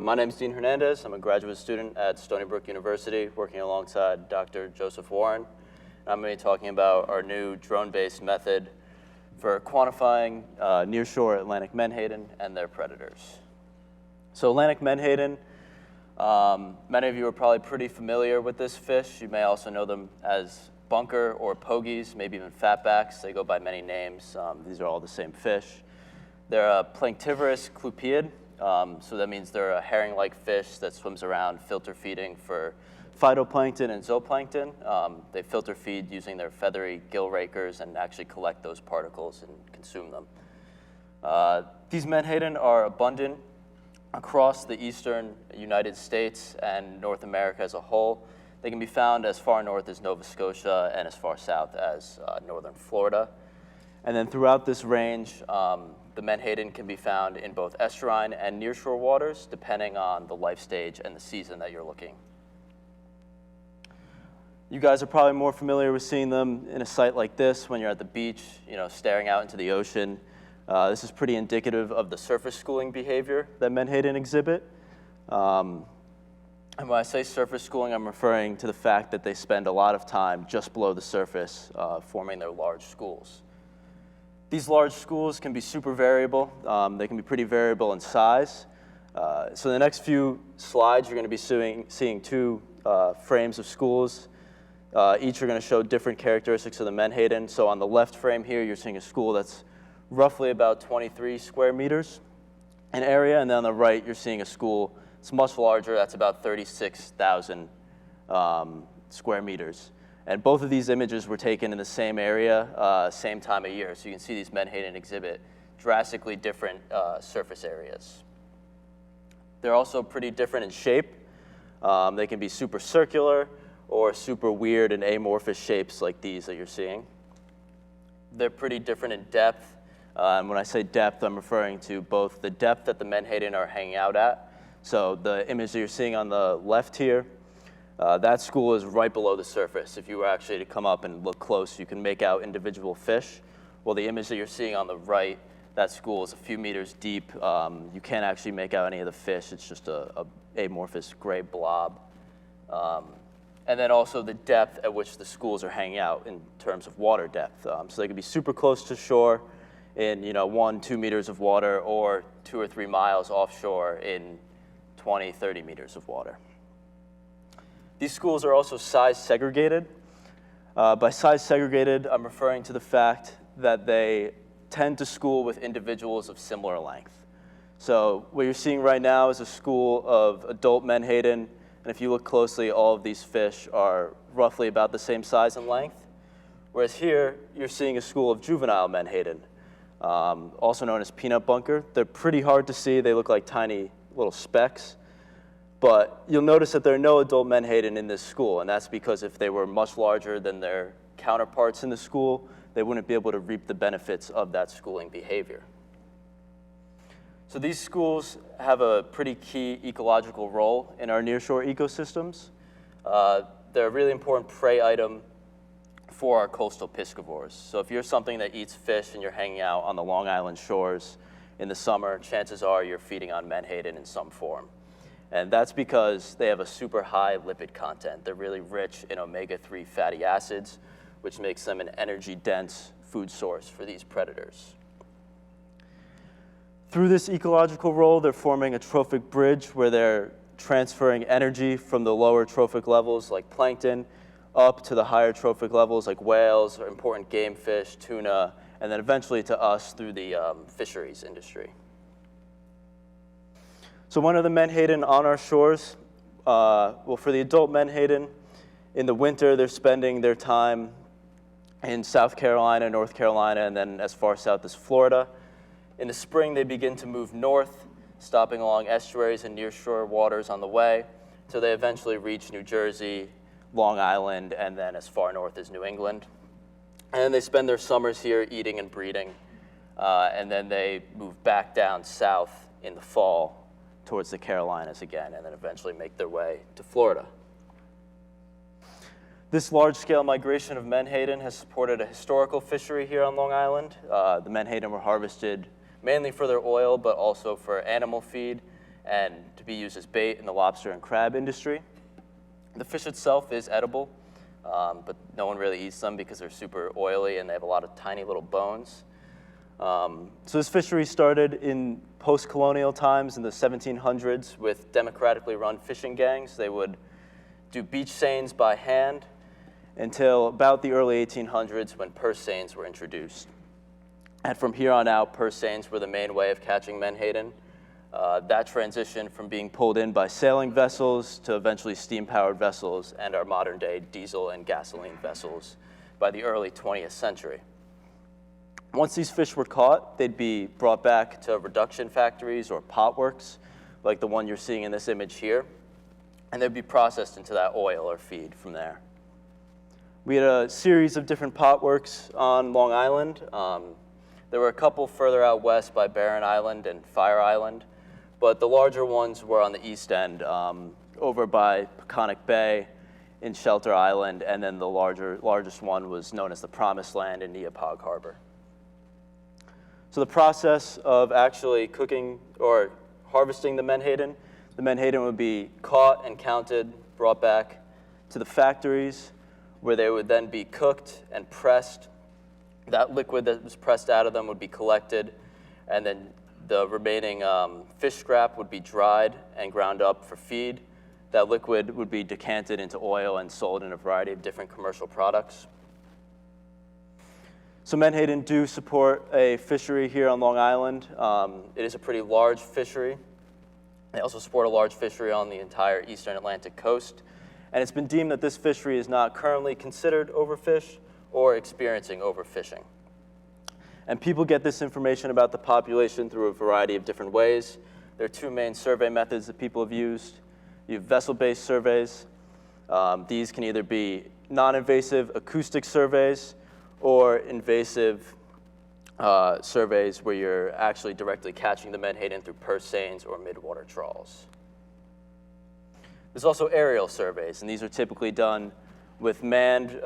My name is Dean Hernandez. I'm a graduate student at Stony Brook University, working alongside Dr. Joseph Warren. I'm going to be talking about our new drone-based method for quantifying nearshore Atlantic menhaden and their predators. So Atlantic menhaden, many of you are probably pretty familiar with this fish. You may also know them as bunker or pogies, maybe even fatbacks. They go by many names. These are all the same fish. They're a planktivorous clupid. So that means they're a herring-like fish that swims around filter feeding for phytoplankton and zooplankton. They filter feed using their feathery gill rakers and actually collect those particles and consume them. These menhaden are abundant across the eastern United States and North America as a whole. They can be found as far north as Nova Scotia and as far south as northern Florida. And then throughout this range, the menhaden can be found in both estuarine and nearshore waters, depending on the life stage and the season that you're looking. You guys are probably more familiar with seeing them in a site like this when you're at the beach, staring out into the ocean. This is pretty indicative of the surface schooling behavior that menhaden exhibit. And when I say surface schooling, I'm referring to the fact that they spend a lot of time just below the surface, forming their large schools. These large schools can be super variable. They can be pretty variable in size. So in the next few slides, you're going to be seeing two frames of schools. Each are going to show different characteristics of the menhaden. So on the left frame here, you're seeing a school that's roughly about 23 square meters in area. And then on the right, you're seeing a school that's much larger. That's about 36,000 square meters. And both of these images were taken in the same area, same time of year. So you can see these menhaden exhibit drastically different surface areas. They're also pretty different in shape. They can be super circular or super weird and amorphous shapes like these that you're seeing. They're pretty different in depth. And when I say depth, I'm referring to both the depth that the menhaden are hanging out at. So the image that you're seeing on the left here, that school is right below the surface. If you were actually to come up and look close, you can make out individual fish. Well, the image that you're seeing on the right, that school is a few meters deep. You can't actually make out any of the fish. It's just a amorphous gray blob. And then also the depth at which the schools are hanging out in terms of water depth. So they can be super close to shore in 1-2 meters of water, or 2 or 3 miles offshore in 20-30 meters of water. These schools are also size segregated. By size segregated, I'm referring to the fact that they tend to school with individuals of similar length. So what you're seeing right now is a school of adult menhaden, and if you look closely, all of these fish are roughly about the same size and length. Whereas here, you're seeing a school of juvenile menhaden, also known as peanut bunker. They're pretty hard to see. They look like tiny little specks. But you'll notice that there are no adult menhaden in this school, and that's because if they were much larger than their counterparts in the school, they wouldn't be able to reap the benefits of that schooling behavior. So these schools have a pretty key ecological role in our nearshore ecosystems. They're a really important prey item for our coastal piscivores. So if you're something that eats fish and you're hanging out on the Long Island shores in the summer, chances are you're feeding on menhaden in some form. And that's because they have a super high lipid content. They're really rich in omega-3 fatty acids, which makes them an energy-dense food source for these predators. Through this ecological role, they're forming a trophic bridge where they're transferring energy from the lower trophic levels like plankton up to the higher trophic levels like whales or important game fish, tuna, and then eventually to us through the fisheries industry. So one of the menhaden on our shores, for the adult menhaden, in the winter they're spending their time in South Carolina, North Carolina, and then as far south as Florida. In the spring they begin to move north, stopping along estuaries and nearshore waters on the way, until they eventually reach New Jersey, Long Island, and then as far north as New England. And then they spend their summers here eating and breeding, and then they move back down south in the fall towards the Carolinas again, and then eventually make their way to Florida. This large-scale migration of menhaden has supported a historical fishery here on Long Island. The menhaden were harvested mainly for their oil, but also for animal feed and to be used as bait in the lobster and crab industry. The fish itself is edible, but no one really eats them because they're super oily and they have a lot of tiny little bones. So this fishery started in post-colonial times in the 1700s with democratically run fishing gangs. They would do beach seines by hand until about the early 1800s when purse seines were introduced. And from here on out, purse seines were the main way of catching menhaden. That transitioned from being pulled in by sailing vessels to eventually steam-powered vessels and our modern-day diesel and gasoline vessels by the early 20th century. Once these fish were caught, they'd be brought back to reduction factories or potworks, like the one you're seeing in this image here, and they'd be processed into that oil or feed from there. We had a series of different potworks on Long Island. There were a couple further out west by Barren Island and Fire Island, but the larger ones were on the east end, over by Peconic Bay in Shelter Island, and then the largest one was known as the Promised Land in Neapog Harbor. So the process of actually cooking or harvesting the menhaden would be caught and counted, brought back to the factories, where they would then be cooked and pressed. That liquid that was pressed out of them would be collected, and then the remaining fish scrap would be dried and ground up for feed. That liquid would be decanted into oil and sold in a variety of different commercial products. So menhaden do support a fishery here on Long Island. It is a pretty large fishery. They also support a large fishery on the entire eastern Atlantic coast. And it's been deemed that this fishery is not currently considered overfished or experiencing overfishing. And people get this information about the population through a variety of different ways. There are two main survey methods that people have used. You have vessel-based surveys. These can either be non-invasive acoustic surveys or invasive surveys where you're actually directly catching the menhaden through purse seines or midwater trawls. There's also aerial surveys, and these are typically done with manned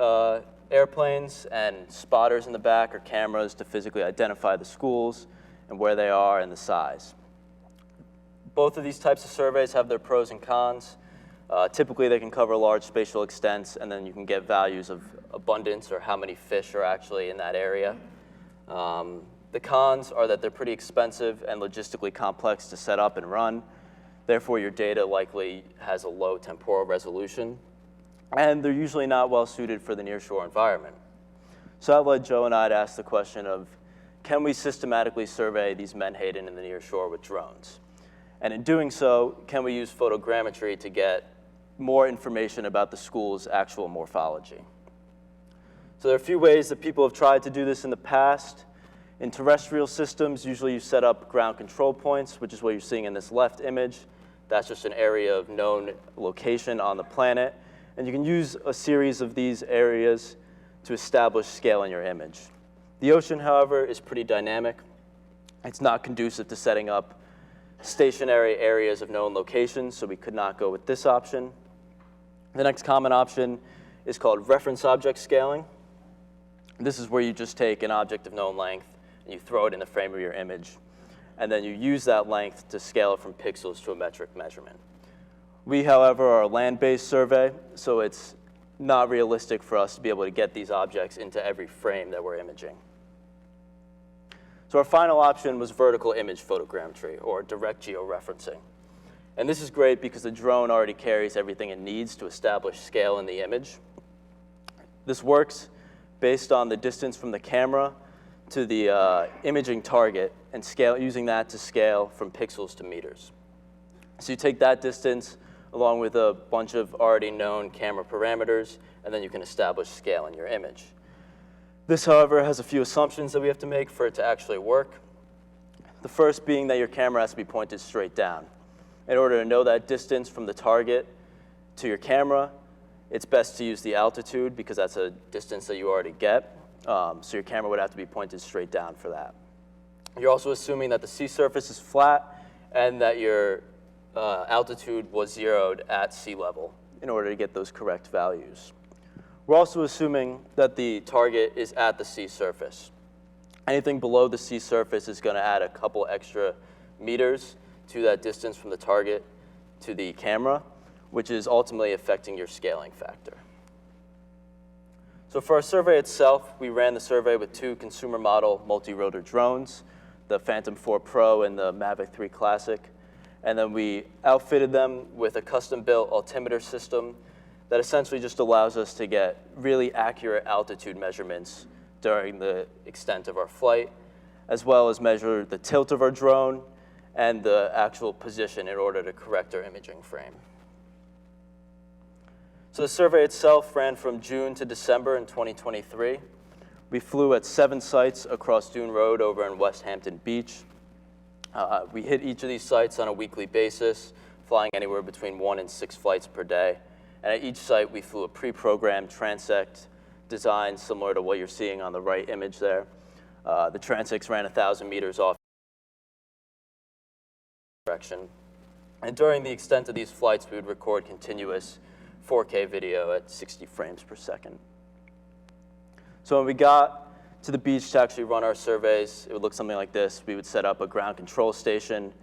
airplanes and spotters in the back or cameras to physically identify the schools and where they are and the size. Both of these types of surveys have their pros and cons. Typically, they can cover large spatial extents, and then you can get values of abundance or how many fish are actually in that area. The cons are that they're pretty expensive and logistically complex to set up and run. Therefore, your data likely has a low temporal resolution, and they're usually not well suited for the nearshore environment. So that led Joe and I to ask the question of, can we systematically survey these menhaden in the nearshore with drones? And in doing so, can we use photogrammetry to get more information about the school's actual morphology? So there are a few ways that people have tried to do this in the past. In terrestrial systems, usually you set up ground control points, which is what you're seeing in this left image. That's just an area of known location on the planet. And you can use a series of these areas to establish scale in your image. The ocean, however, is pretty dynamic. It's not conducive to setting up stationary areas of known locations, so we could not go with this option. The next common option is called reference object scaling. This is where you just take an object of known length and you throw it in the frame of your image, and then you use that length to scale it from pixels to a metric measurement. We, however, are a land-based survey, so it's not realistic for us to be able to get these objects into every frame that we're imaging. So our final option was vertical image photogrammetry, or direct georeferencing. And this is great because the drone already carries everything it needs to establish scale in the image. This works based on the distance from the camera to the imaging target and using that to scale from pixels to meters. So you take that distance along with a bunch of already known camera parameters, and then you can establish scale in your image. This, however, has a few assumptions that we have to make for it to actually work. The first being that your camera has to be pointed straight down. In order to know that distance from the target to your camera, it's best to use the altitude because that's a distance that you already get. So your camera would have to be pointed straight down for that. You're also assuming that the sea surface is flat and that your altitude was zeroed at sea level in order to get those correct values. We're also assuming that the target is at the sea surface. Anything below the sea surface is going to add a couple extra meters to that distance from the target to the camera, which is ultimately affecting your scaling factor. So for our survey itself, we ran the survey with 2 consumer model multi-rotor drones, the Phantom 4 Pro and the Mavic 3 Classic. And then we outfitted them with a custom-built altimeter system that essentially just allows us to get really accurate altitude measurements during the extent of our flight, as well as measure the tilt of our drone and the actual position in order to correct our imaging frame. So the survey itself ran from June to December in 2023. We flew at 7 sites across Dune Road over in West Hampton Beach. We hit each of these sites on a weekly basis, flying anywhere between 1 and 6 flights per day. And at each site, we flew a pre-programmed transect design similar to what you're seeing on the right image there. The transects ran 1,000 meters off direction. And during the extent of these flights, we would record continuous 4K video at 60 frames per second. So when we got to the beach to actually run our surveys, it would look something like this. We would set up a ground control station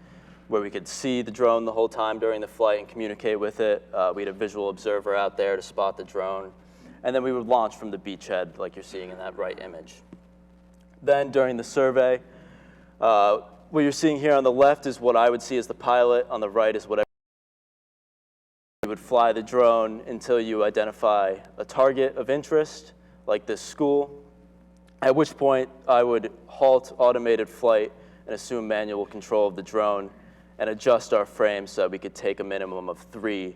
where we could see the drone the whole time during the flight and communicate with it. We had a visual observer out there to spot the drone. And then we would launch from the beachhead like you're seeing in that right image. Then during the survey, what you're seeing here on the left is what I would see as the pilot. On the right is what you would fly the drone until you identify a target of interest, like this school, at which point I would halt automated flight and assume manual control of the drone and adjust our frame so that we could take a minimum of 3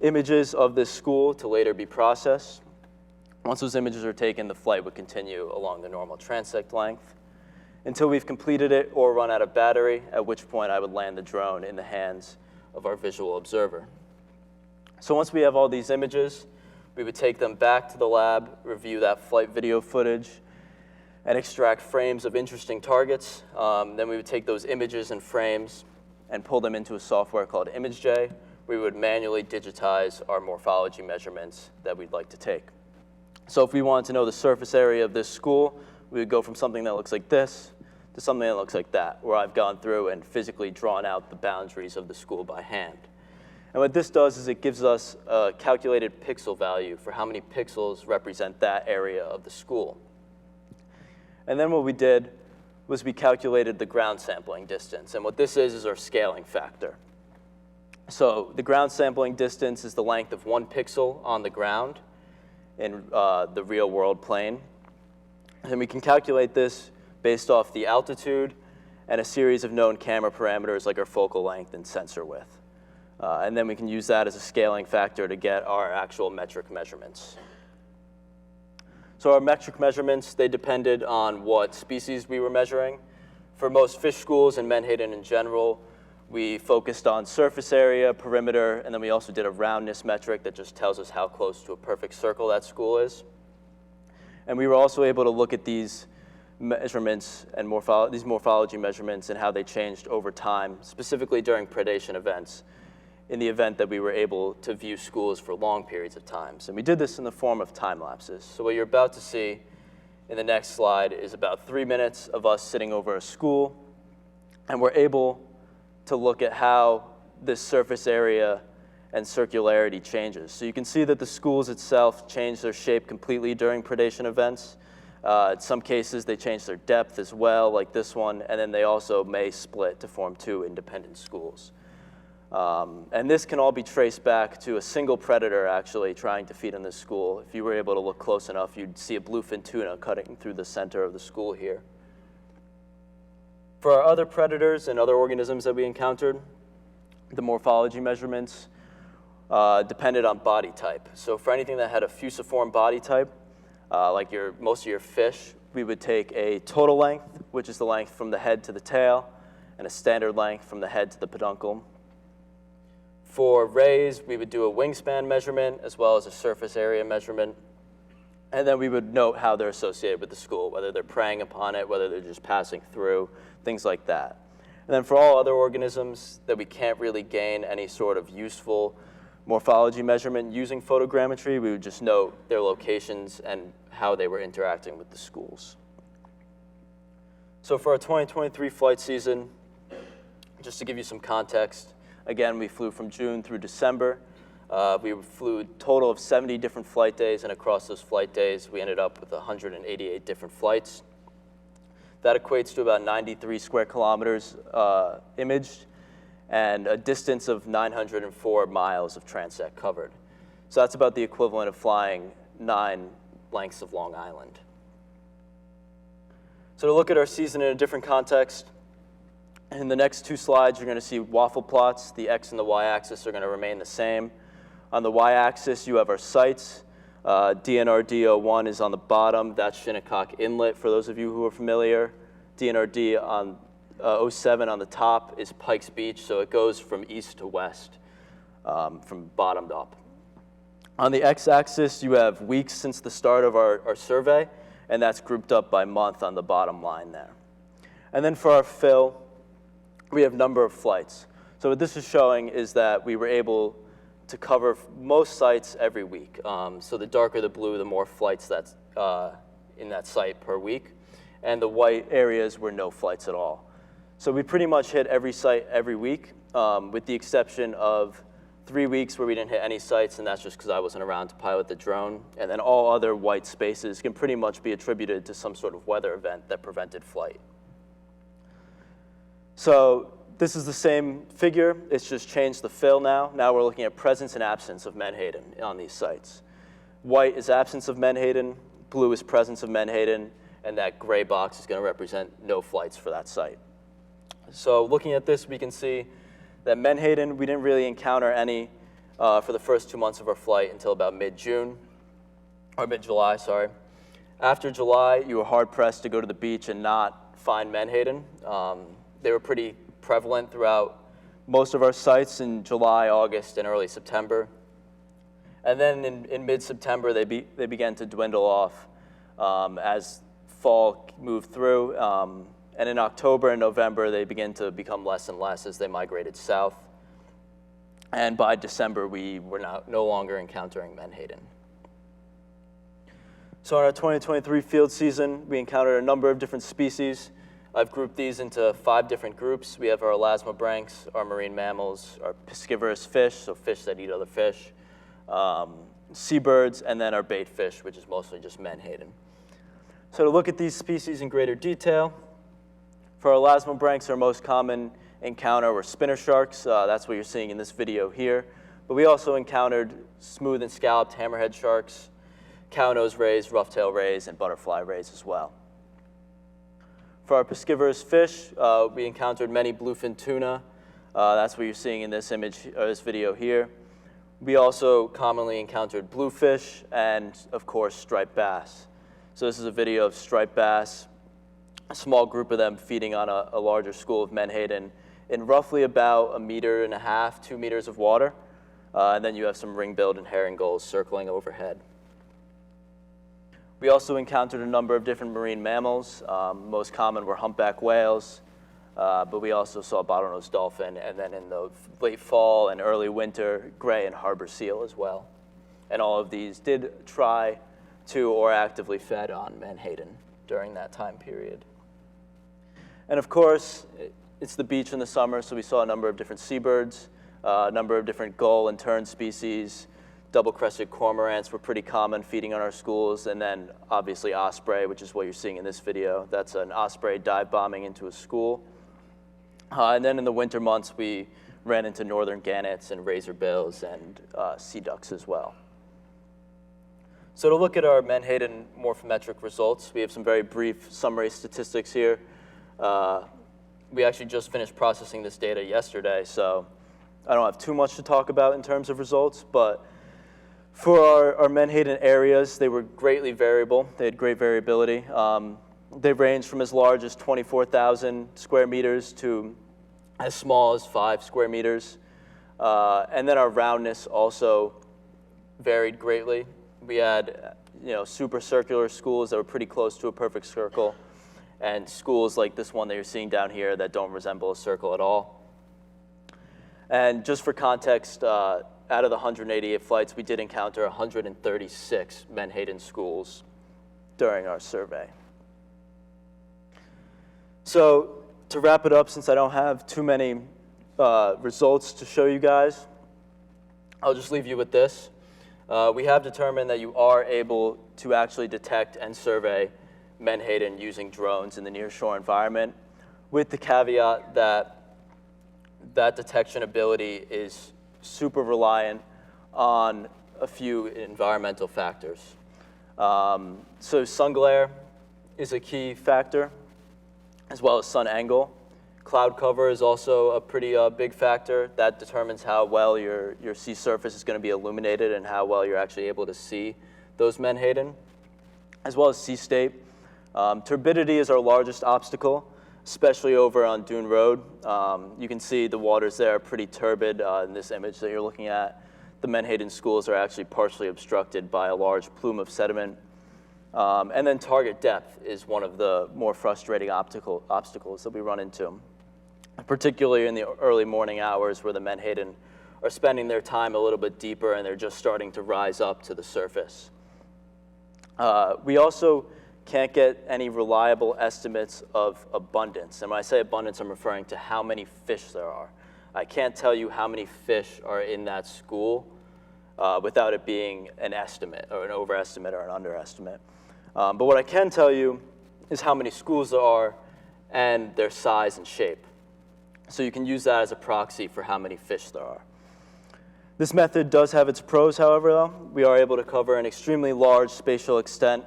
images of this school to later be processed. Once those images are taken, the flight would continue along the normal transect length until we've completed it or run out of battery, at which point I would land the drone in the hands of our visual observer. So once we have all these images, we would take them back to the lab, review that flight video footage, and extract frames of interesting targets. Then we would take those images and frames and pull them into a software called ImageJ. We would manually digitize our morphology measurements that we'd like to take. So if we wanted to know the surface area of this school, we would go from something that looks like this to something that looks like that, where I've gone through and physically drawn out the boundaries of the school by hand. And what this does is it gives us a calculated pixel value for how many pixels represent that area of the school. And then what we did was we calculated the ground sampling distance. And what this is our scaling factor. So the ground sampling distance is the length of 1 pixel on the ground in the real world plane. And we can calculate this based off the altitude and a series of known camera parameters like our focal length and sensor width. And then we can use that as a scaling factor to get our actual metric measurements. So our metric measurements, they depended on what species we were measuring. For most fish schools and Menhaden in general, we focused on surface area, perimeter, and then we also did a roundness metric that just tells us how close to a perfect circle that school is. And we were also able to look at these measurements and these morphology measurements and how they changed over time, specifically during predation events, in the event that we were able to view schools for long periods of time. And we did this in the form of time lapses. So what you're about to see in the next slide is about 3 minutes of us sitting over a school, and we're able to look at how this surface area and circularity changes. So you can see that the schools itself change their shape completely during predation events. In some cases, they change their depth as well, like this one, and then they also may split to form 2 independent schools. And this can all be traced back to a single predator actually trying to feed in this school. If you were able to look close enough, you'd see a bluefin tuna cutting through the center of the school here. For our other predators and other organisms that we encountered, the morphology measurements depended on body type. So for anything that had a fusiform body type, like most of your fish, we would take a total length, which is the length from the head to the tail, and a standard length from the head to the peduncle. For rays, we would do a wingspan measurement as well as a surface area measurement. And then we would note how they're associated with the school, whether they're preying upon it, whether they're just passing through, things like that. And then for all other organisms that we can't really gain any sort of useful morphology measurement using photogrammetry, we would just note their locations and how they were interacting with the schools. So for our 2023 flight season, Just to give you some context, again, we flew from June through December. We flew a total of 70 different flight days, and across those flight days, we ended up with 188 different flights. That equates to about 93 square kilometers imaged and a distance of 904 miles of transect covered. So that's about the equivalent of flying 9 lengths of Long Island. So to look at our season in a different context, in the next 2 slides, you're going to see waffle plots. The X and the Y-axis are going to remain the same. On the Y-axis, you have our sites. DNRD 01 is on the bottom. That's Shinnecock Inlet, for those of you who are familiar. DNRD on 07 on the top is Pikes Beach, so it goes from east to west, from bottom up. On the X-axis, you have weeks since the start of our survey, and that's grouped up by month on the bottom line there. And then for our fill, we have number of flights. So what this is showing is that we were able to cover most sites every week. So the darker the blue, the more flights that's in that site per week. And the white areas were no flights at all. So we pretty much hit every site every week, with the exception of 3 weeks where we didn't hit any sites, and that's just because I wasn't around to pilot the drone. And then all other white spaces can pretty much be attributed to some sort of weather event that prevented flight. So this is the same figure, it's just changed the fill now. Now we're looking at presence and absence of Menhaden on these sites. White is absence of Menhaden, blue is presence of Menhaden, and that gray box is going to represent no flights for that site. So looking at this, we can see that Menhaden, we didn't really encounter any for the first 2 months of our flight until about mid-June, or mid-July, sorry. After July, you were hard-pressed to go to the beach and not find Menhaden. They were pretty prevalent throughout most of our sites in July, August, and early September. And then in mid-September, they began to dwindle off as fall moved through. And in October and November, they began to become less and less as they migrated south. And by December, we were no longer encountering Menhaden. So in our 2023 field season, we encountered a number of different species. I've grouped these into 5 different groups. We have our elasmobranchs, our marine mammals, our piscivorous fish, so fish that eat other fish, seabirds, and then our bait fish, which is mostly just Menhaden. So to look at these species in greater detail, for our elasmobranchs, our most common encounter were spinner sharks. That's what you're seeing in this video here. But we also encountered smooth and scalloped hammerhead sharks, cow-nose rays, rough-tail rays, and butterfly rays as well. For our piscivorous fish, we encountered many bluefin tuna. That's what you're seeing in this image, or this video here. We also commonly encountered bluefish and, of course, striped bass. So this is a video of striped bass, a small group of them feeding on a larger school of Menhaden in roughly about 1.5 meters, 2 meters of water. And then you have some ring-billed and herring gulls circling overhead. We also encountered a number of different marine mammals. Most common were humpback whales, but we also saw bottlenose dolphin, and then in the late fall and early winter, gray and harbor seal as well. And all of these did try to or actively fed on Menhaden during that time period. And of course, it's the beach in the summer, so we saw a number of different seabirds, a number of different gull and tern species. Double-crested cormorants were pretty common feeding on our schools, and then obviously osprey, which is what you're seeing in this video. That's an osprey dive bombing into a school. And then in the winter months, we ran into northern gannets and razorbills and sea ducks as well. So to look at our Menhaden morphometric results, we have some very brief summary statistics here. We actually just finished processing this data yesterday, so I don't have too much to talk about in terms of results, but for our Menhaden areas, they were greatly variable. They had great variability. They ranged from as large as 24,000 square meters to as small as 5 square meters. And then our roundness also varied greatly. We had super circular schools that were pretty close to a perfect circle, and schools like this one that you're seeing down here that don't resemble a circle at all. And just for context, out of the 188 flights, we did encounter 136 Menhaden schools during our survey. So to wrap it up, since I don't have too many results to show you guys. I'll just leave you with this. We have determined that you are able to actually detect and survey Menhaden using drones in the nearshore environment, with the caveat that that detection ability is super reliant on a few environmental factors. So sun glare is a key factor, as well as sun angle. Cloud cover is also a pretty big factor. That determines how well your sea surface is going to be illuminated and how well you're actually able to see those Menhaden, as well as sea state. Turbidity is our largest obstacle, especially over on Dune Road. You can see the waters there are pretty turbid in this image that you're looking at. The Menhaden schools are actually partially obstructed by a large plume of sediment. And then target depth is one of the more frustrating obstacles that we run into, particularly in the early morning hours where the Menhaden are spending their time a little bit deeper and they're just starting to rise up to the surface. We also can't get any reliable estimates of abundance. And when I say abundance, I'm referring to how many fish there are. I can't tell you how many fish are in that school without it being an estimate or an overestimate or an underestimate. But what I can tell you is how many schools there are and their size and shape. So you can use that as a proxy for how many fish there are. This method does have its pros, however, though. We are able to cover an extremely large spatial extent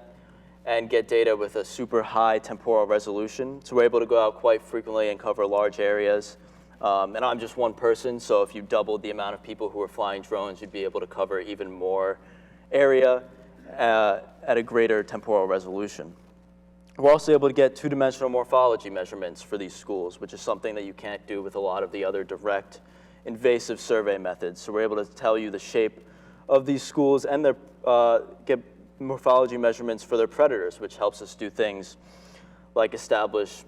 and get data with a super high temporal resolution. So we're able to go out quite frequently and cover large areas. And I'm just one person, so if you doubled the amount of people who are flying drones, you'd be able to cover even more area at a greater temporal resolution. We're also able to get two-dimensional morphology measurements for these schools, which is something that you can't do with a lot of the other direct invasive survey methods. So we're able to tell you the shape of these schools and get morphology measurements for their predators, which helps us do things like establish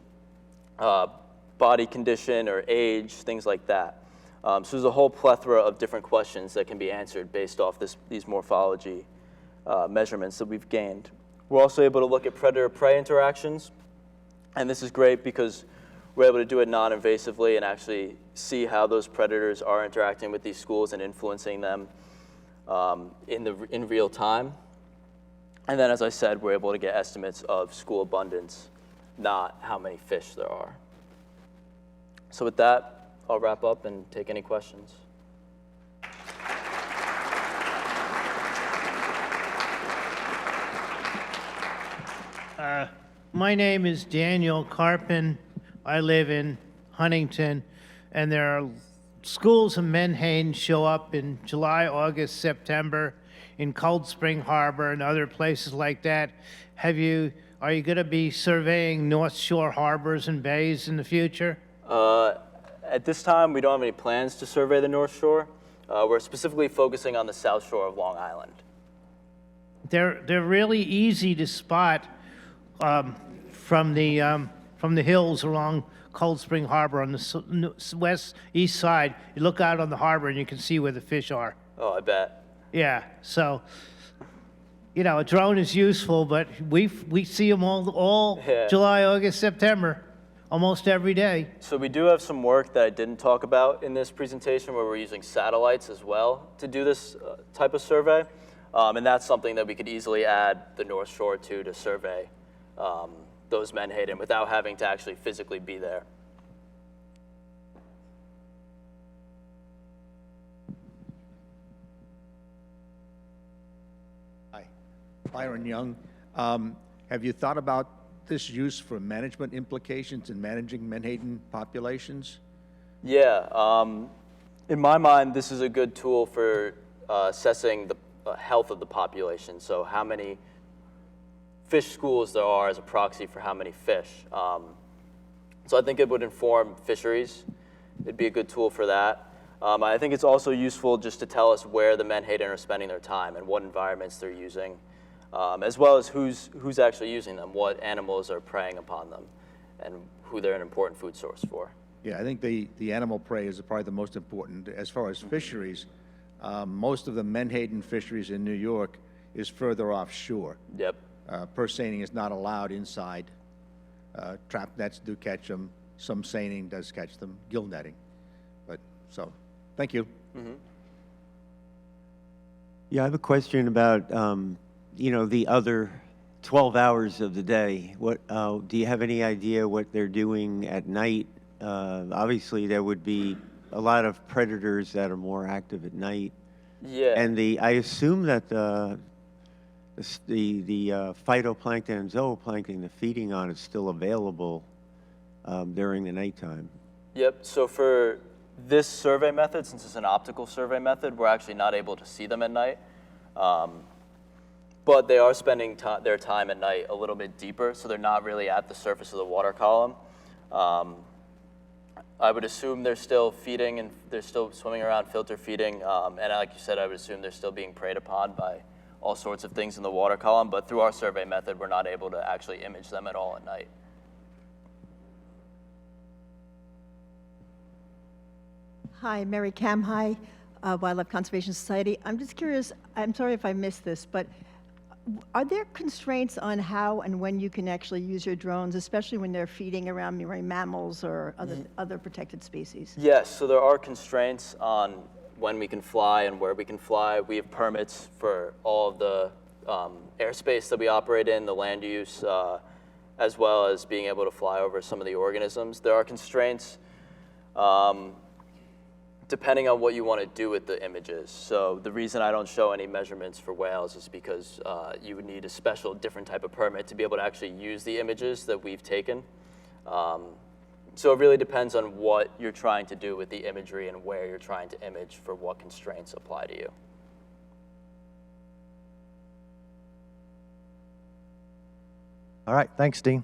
body condition or age, things like that. So there's a whole plethora of different questions that can be answered based off these morphology measurements that we've gained. We're also able to look at predator-prey interactions, and this is great because we're able to do it non-invasively and actually see how those predators are interacting with these schools and influencing them in real time. And then, as I said, we're able to get estimates of school abundance, not how many fish there are. So with that, I'll wrap up and take any questions. My name is Daniel Carpin. I live in Huntington, and there are schools in Menhaden show up in July, August, September, in Cold Spring Harbor and other places like that. Are you going to be surveying North Shore harbors and bays in the future? At this time, we don't have any plans to survey the North Shore. We're specifically focusing on the South Shore of Long Island. They're really easy to spot from the hills along Cold Spring Harbor on the east side. You look out on the harbor and you can see where the fish are. Oh, I bet. Yeah, so, you know, a drone is useful, but we see them all Yeah. July, August, September, almost every day. So we do have some work that I didn't talk about in this presentation where we're using satellites as well to do this type of survey. And that's something that we could easily add the North Shore to survey those Menhaden without having to actually physically be there. Hi, Byron Young. Have you thought about this use for management implications in managing Menhaden populations? Yeah, in my mind, this is a good tool for assessing the health of the population. So how many fish schools there are as a proxy for how many fish. So I think it would inform fisheries. It'd be a good tool for that. I think it's also useful just to tell us where the Menhaden are spending their time and what environments they're using, as well as who's actually using them, what animals are preying upon them, and who they're an important food source for. Yeah, I think the animal prey is probably the most important. As far as fisheries, most of the Menhaden fisheries in New York is further offshore. Yep. Purse seining is not allowed inside. Trap nets do catch them. Some seining does catch them, gill netting. But So, thank you. Yeah, I have a question about, the other 12 hours of the day. What, do you have any idea what they're doing at night? Obviously, there would be a lot of predators that are more active at night. Yeah. And I assume that the phytoplankton and zooplankton, the feeding on, is still available during the nighttime. Yep, so for this survey method, since it's an optical survey method, we're actually not able to see them at night. But they are spending their time at night a little bit deeper, so they're not really at the surface of the water column. I would assume they're still feeding and they're still swimming around filter feeding. And like you said, I would assume they're still being preyed upon by all sorts of things in the water column. But through our survey method, we're not able to actually image them at all at night. Hi, Mary Kamhai, Wildlife Conservation Society. I'm just curious, I'm sorry if I missed this, but are there constraints on how and when you can actually use your drones, especially when they're feeding around marine mammals or other protected species? Yes, so there are constraints on when we can fly and where we can fly. We have permits for all of the airspace that we operate in, the land use, as well as being able to fly over some of the organisms. There are constraints depending on what you want to do with the images. So the reason I don't show any measurements for whales is because you would need a special different type of permit to be able to actually use the images that we've taken. So it really depends on what you're trying to do with the imagery and where you're trying to image for what constraints apply to you. All right, thanks, Dean.